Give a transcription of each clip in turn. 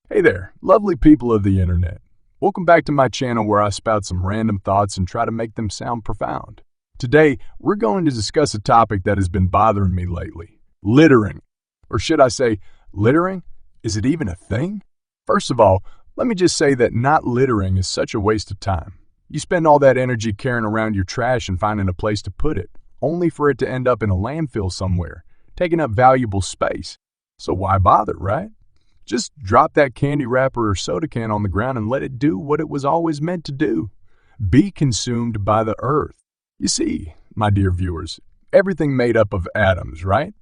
Hey there, lovely people of the internet. Welcome back to my channel where I spout some random thoughts and try to make them sound profound. Today, we're going to discuss a topic that has been bothering me lately. Littering. Or should I say, littering? Is it even a thing? First of all, let me just say that not littering is such a waste of time. You spend all that energy carrying around your trash and finding a place to put it, only for it to end up in a landfill somewhere, taking up valuable space. So why bother, right? Just drop that candy wrapper or soda can on the ground and let it do what it was always meant to do. Be consumed by the earth. You see, my dear viewers, everything made up of atoms, right?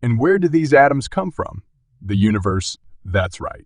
And where do these atoms come from? The universe, that's right.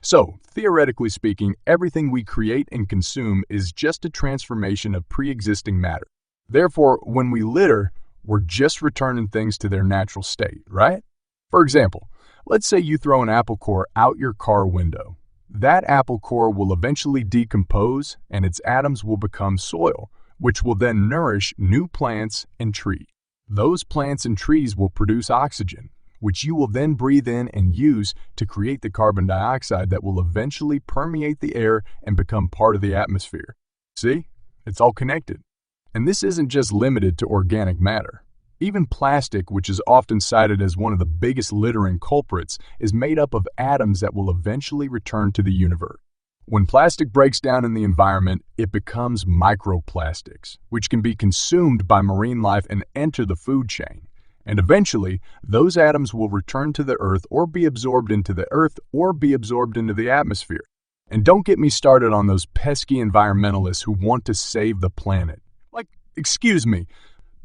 So, theoretically speaking, everything we create and consume is just a transformation of pre-existing matter. Therefore, when we litter, we're just returning things to their natural state, right? For example, let's say you throw an apple core out your car window. That apple core will eventually decompose and its atoms will become soil, which will then nourish new plants and trees. Those plants and trees will produce oxygen, which you will then breathe in and use to create the carbon dioxide that will eventually permeate the air and become part of the atmosphere. See? It's all connected. And this isn't just limited to organic matter. Even plastic, which is often cited as one of the biggest littering culprits, is made up of atoms that will eventually return to the universe. When plastic breaks down in the environment, it becomes microplastics, which can be consumed by marine life and enter the food chain. And eventually, those atoms will return to the earth or be absorbed into the earth or be absorbed into the atmosphere. And don't get me started on those pesky environmentalists who want to save the planet. Like, excuse me.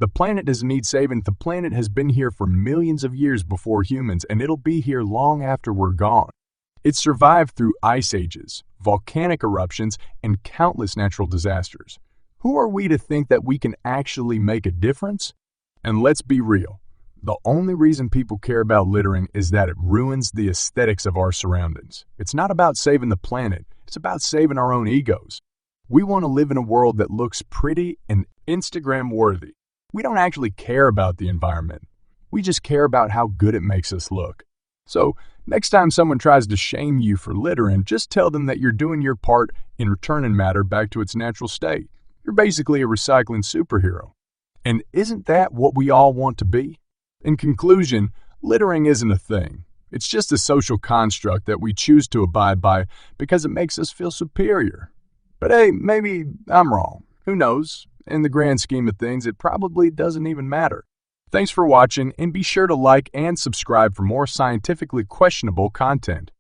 The planet doesn't need saving. The planet has been here for millions of years before humans, and it'll be here long after we're gone. It survived through ice ages, volcanic eruptions, and countless natural disasters. Who are we to think that we can actually make a difference? And let's be real. The only reason people care about littering is that it ruins the aesthetics of our surroundings. It's not about saving the planet. It's about saving our own egos. We want to live in a world that looks pretty and Instagram-worthy. We don't actually care about the environment. We just care about how good it makes us look. So, next time someone tries to shame you for littering, just tell them that you're doing your part in returning matter back to its natural state. You're basically a recycling superhero. And isn't that what we all want to be? In conclusion, littering isn't a thing. It's just a social construct that we choose to abide by because it makes us feel superior. But hey, maybe I'm wrong. Who knows? In the grand scheme of things, it probably doesn't even matter. Thanks for watching, and be sure to like and subscribe for more scientifically questionable content.